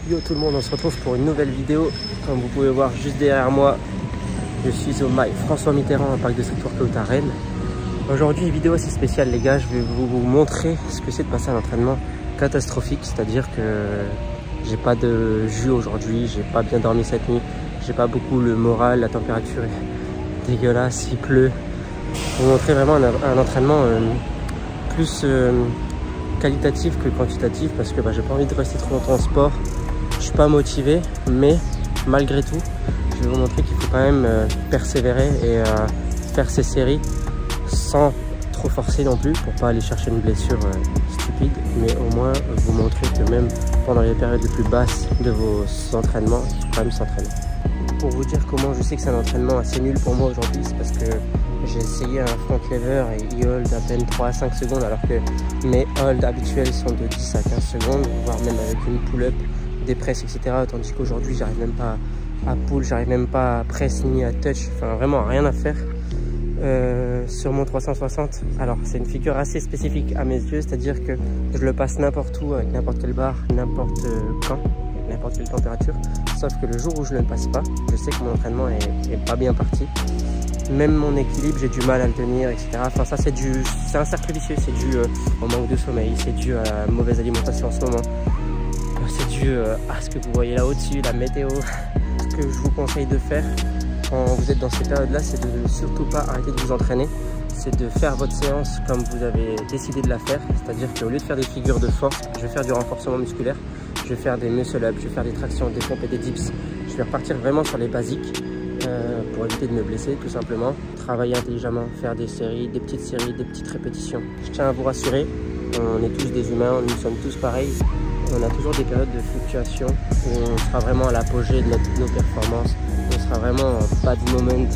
Yo tout le monde, on se retrouve pour une nouvelle vidéo. Comme vous pouvez voir juste derrière moi, je suis au My François Mitterrand, un parc de street workout à Rennes. Aujourd'hui, une vidéo assez spéciale les gars, je vais vous montrer ce que c'est de passer un entraînement catastrophique. C'est-à-dire que j'ai pas de jus aujourd'hui, j'ai pas bien dormi cette nuit, j'ai pas beaucoup le moral, la température est dégueulasse, il pleut. Je vais vous montrer vraiment un entraînement plus qualitatif que quantitatif parce que j'ai pas envie de rester trop longtemps en sport. Je suis pas motivé, mais malgré tout, je vais vous montrer qu'il faut quand même persévérer et faire ses séries sans trop forcer non plus pour pas aller chercher une blessure stupide, mais au moins vous montrer que même pendant les périodes les plus basses de vos entraînements, il faut quand même s'entraîner. Pour vous dire comment je sais que c'est un entraînement assez nul pour moi aujourd'hui, c'est parce que j'ai essayé un front lever et e-hold à peine 3 à 5 secondes alors que mes holds habituels sont de 10 à 15 secondes, voire même avec une pull-up, des presses, etc. Tandis qu'aujourd'hui, j'arrive même pas à pull, j'arrive même pas à press ni à touch, enfin vraiment rien à faire sur mon 360. Alors c'est une figure assez spécifique à mes yeux, c'est-à-dire que je le passe n'importe où, avec n'importe quelle barre, n'importe quand, n'importe quelle température, sauf que le jour où je ne le passe pas, je sais que mon entraînement est pas bien parti. Même mon équilibre, j'ai du mal à le tenir, etc. Enfin ça c'est un cercle vicieux, c'est dû au manque de sommeil, c'est dû à la mauvaise alimentation en ce moment. C'est dû à ce que vous voyez là au-dessus, la météo. Ce que je vous conseille de faire quand vous êtes dans ces périodes-là, c'est de ne surtout pas arrêter de vous entraîner. C'est de faire votre séance comme vous avez décidé de la faire. C'est-à-dire qu'au lieu de faire des figures de force, je vais faire du renforcement musculaire. Je vais faire des muscle-up, je vais faire des tractions, des pompes et des dips. Je vais repartir vraiment sur les basiques pour éviter de me blesser tout simplement. Travailler intelligemment, faire des séries, des petites répétitions. Je tiens à vous rassurer, on est tous des humains, nous sommes tous pareils. On a toujours des périodes de fluctuation où on sera vraiment à l'apogée de nos performances. On sera vraiment en bad moment.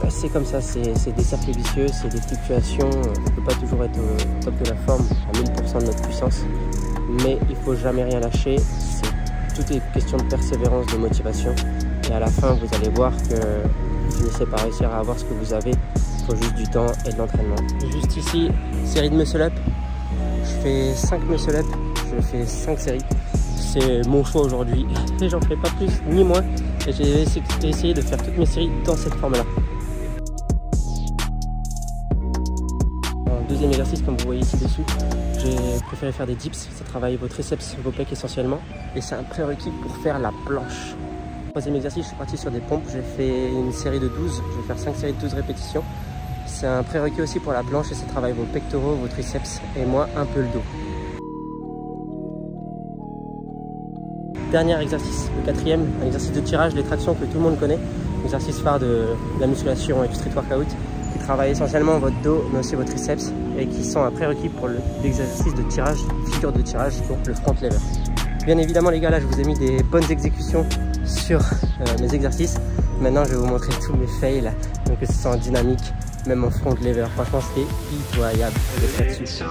C'est comme ça, c'est des cercles vicieux, c'est des fluctuations. On ne peut pas toujours être au top de la forme, à 1000% de notre puissance. Mais il ne faut jamais rien lâcher. Tout est question de persévérance, de motivation. Et à la fin, vous allez voir que vous finissez par réussir à avoir ce que vous avez. Il faut juste du temps et de l'entraînement. Juste ici, série de muscle-up. Je fais 5 muscle-up. Je fais 5 séries, c'est mon choix aujourd'hui et j'en fais pas plus ni moins et j'ai essayé de faire toutes mes séries dans cette forme là. En deuxième exercice, comme vous voyez ici dessous, j'ai préféré faire des dips, ça travaille vos triceps, vos pecs essentiellement et c'est un prérequis pour faire la planche. Troisième exercice, je suis parti sur des pompes, j'ai fait une série de 12, je vais faire 5 séries de 12 répétitions. C'est un prérequis aussi pour la planche et ça travaille vos pectoraux, vos triceps et moi un peu le dos. Dernier exercice, le quatrième, un exercice de tirage, les tractions que tout le monde connaît, l'exercice phare de la musculation et du street workout, qui travaille essentiellement votre dos mais aussi votre triceps et qui sont un prérequis pour l'exercice de tirage, figure de tirage, donc le front lever. Bien évidemment les gars, là je vous ai mis des bonnes exécutions sur mes exercices. Maintenant je vais vous montrer tous mes fails, donc que ce soit en dynamique, même en front lever. Franchement c'est pitoyable de là-dessus.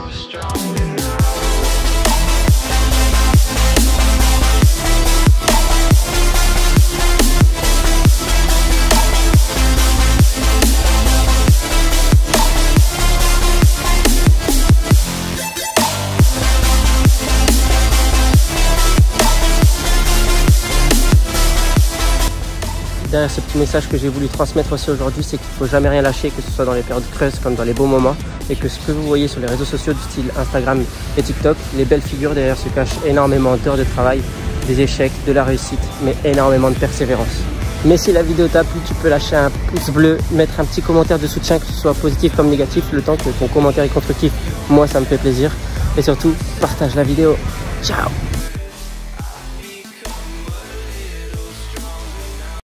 Derrière ce petit message que j'ai voulu transmettre aussi aujourd'hui, c'est qu'il ne faut jamais rien lâcher, que ce soit dans les périodes creuses comme dans les bons moments, et que ce que vous voyez sur les réseaux sociaux du style Instagram et TikTok, les belles figures derrière se cachent énormément d'heures de travail, des échecs, de la réussite, mais énormément de persévérance. Mais si la vidéo t'a plu, tu peux lâcher un pouce bleu, mettre un petit commentaire de soutien, que ce soit positif comme négatif, le temps que ton commentaire est constructif, moi ça me fait plaisir. Et surtout, partage la vidéo. Ciao!